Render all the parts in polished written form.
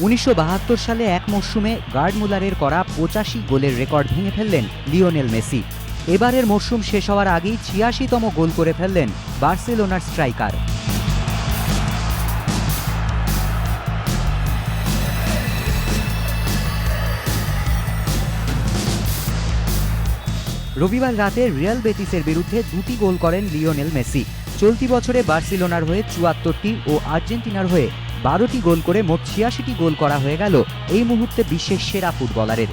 1972 সালে এক মরশুমে গার্ড মুলারের করা 85 গোলের রেকর্ড ভেঙে ফেললেন লিওনেল মেসি। এবারের মরশুম শেষ হওয়ার আগেই 86তম গোল করে ফেললেন বার্সেলোনার স্ট্রাইকার। রবিবার রাতে রিয়াল বেটিসের বিরুদ্ধে 2টি গোল করেন লিওনেল মেসি। চলতি বছরে বার্সেলোনার হয়ে 74টি ও আর্জেন্টিনার হয়ে 12টি গোল করে মোট 86টি গোল করা হয়ে গেল এই মুহূর্তে বিশ্বের সেরা ফুটবলারের।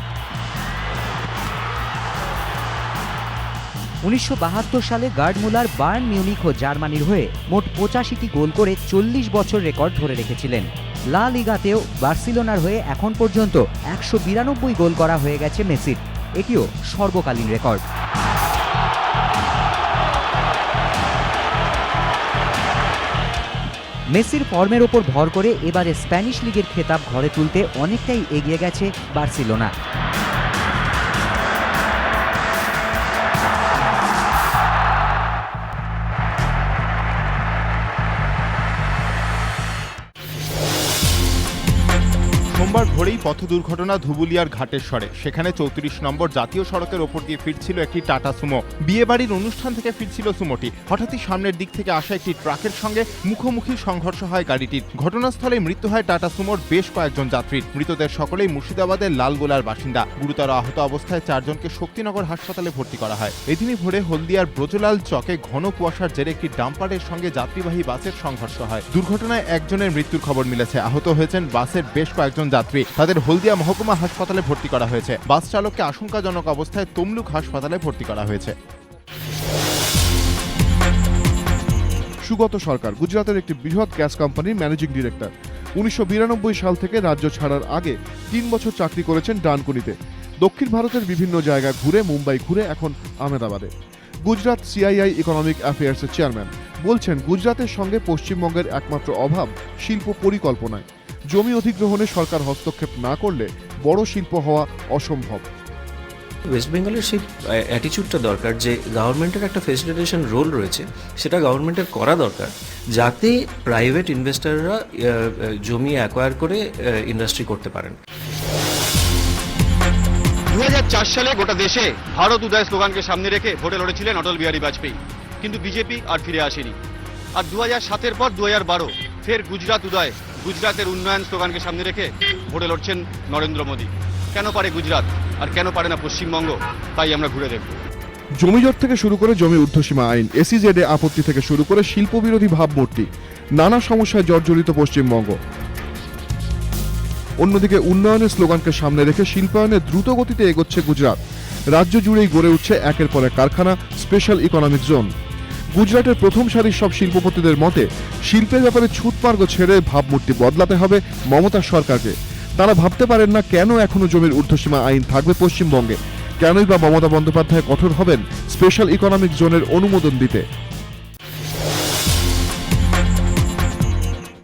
1972 সালে গার্ড মুলার বায়ার্ন মিউনিখ ও জার্মানির হয়ে মোট 85টি গোল করে 40 বছর রেকর্ড ধরে রেখেছিলেন। লা লিগাতেও বার্সেলোনার হয়ে এখন পর্যন্ত 192 গোল করা হয়ে গেছে মেসির। এটিও সর্বকালীন রেকর্ড। মেসির ফর্মের ওপর ভর করে এবারে স্প্যানিশ লিগের খেতাব ঘরে তুলতে অনেকটাই এগিয়ে গেছে বার্সেলোনা। সোমবার ভোরেই পথ দুর্ঘটনা ধুবুলিয়ার ঘাটেশ্বরে। সেখানে 34 নম্বর জাতীয় সড়কের ওপর দিয়ে ফিরছিল একটি টাটা সুমো। বিয়েবাড়ির অনুষ্ঠান থেকে ফিরছিল সুমোটি। হঠাৎই সামনের দিক থেকে আসা একটি ট্রাকের সঙ্গে মুখোমুখি সংঘর্ষ হয় গাড়িটির। ঘটনাস্থলে মৃত্যু হয় টাটা সুমোর বেশ কয়েকজন যাত্রীর। মৃতদের সকলেই মুর্শিদাবাদের লালগোলার বাসিন্দা। গুরুতর আহত অবস্থায় 4 জনকে শক্তিনগর হাসপাতালে ভর্তি করা হয়। এদিনই ভোরে হলদিয়ার ব্রজলাল চকে ঘন কুয়াশার জেরে একটি ডাম্পারের সঙ্গে যাত্রীবাহী বাসের সংঘর্ষ হয়। দুর্ঘটনায় একজনের মৃত্যুর খবর মিলেছে। আহত হয়েছেন বাসের বেশ কয়েকজন যাত্রী। তাদের হলদিয়া মহকুমা হাসপাতালে ভর্তি করা হয়েছে। বাস চালককে আশঙ্কাজনক অবস্থায় তমলুক হাসপাতালে ভর্তি করা হয়েছে। সুগত সরকার গুজরাতের একটি বৃহৎ গ্যাস কোম্পানির ম্যানেজিং ডিরেক্টর। 1992 সাল থেকে রাজ্য ছাড়ার আগে 3 বছর চাকরি করেছেন ডানকুনিতে। দক্ষিণ ভারতের বিভিন্ন জায়গা ঘুরে মুম্বাই ঘুরে এখন আহমেদাবাদে। গুজরাট সিআইআই ইকোনমিক অ্যাফেয়ার্সের চেয়ারম্যান বলছেন, গুজরাতের সঙ্গে পশ্চিমবঙ্গের একমাত্র অভাব শিল্প পরিকল্পনায়। জমি অধিগ্রহণে সরকার হস্তক্ষেপ না করলে বড় শিল্প হওয়া অসম্ভব। ওয়েস্ট বেঙ্গলের সেই অ্যাটিচিউডটা দরকার যে গভর্নমেন্টের একটা ফেসিলিটেশন রোল রয়েছে, সেটা গভর্নমেন্টের করা দরকার, যাতে প্রাইভেট ইনভেস্টররা জমি অ্যাকোয়ার করে ইন্ডাস্ট্রি করতে পারেন। 2004 সালে গোটা দেশে ভারত উদয় স্লোগানকে সামনে রেখে ভোটে লড়েছিলেন অটল বিহারী বাজপেয়ী, কিন্তু বিজেপি আর ফিরে আসেনি। আর 2007-এর পর 2012 ফের গুজরাট উদয়, গুজরাতের উন্নয়ন স্লোগানকে সামনে রেখে ভোটে লড়ছেন নরেন্দ্র মোদী। কেন পারে গুজরাট আর কেন পারে না পশ্চিমবঙ্গ, তাই আমরা ঘুরে দেখব। জমিজট থেকে শুরু করে জমি ঊর্ধ্বসীমা আইন, এসইজেডে আপত্তি থেকে শুরু করে শিল্প বিরোধী ভাবমূর্তি, নানা সমস্যায় জর্জরিত পশ্চিমবঙ্গ। অন্যদিকে উন্নয়নের স্লোগানকে সামনে রেখে শিল্পায়নে দ্রুত গতিতে এগোচ্ছে গুজরাট। রাজ্য জুড়েই গড়ে উঠছে একের পর এক কারখানা, স্পেশাল ইকোনমিক জোন। গুজরাটের প্রথম সারির সব শিল্পপতিদের মতে, শিল্পের ব্যাপারে ছুতমার্গ ছেড়ে ভাবমূর্তি বদলাতে হবে মমতা সরকারকে। তারা ভাবতে পারেন না কেন এখনো জমির ঊর্ধ্বসীমা আইন থাকবে পশ্চিমবঙ্গে, কেনই বা মমতা বন্দ্যোপাধ্যায় কঠোর হবেন স্পেশাল ইকোনমিক জোনের অনুমোদন দিতে।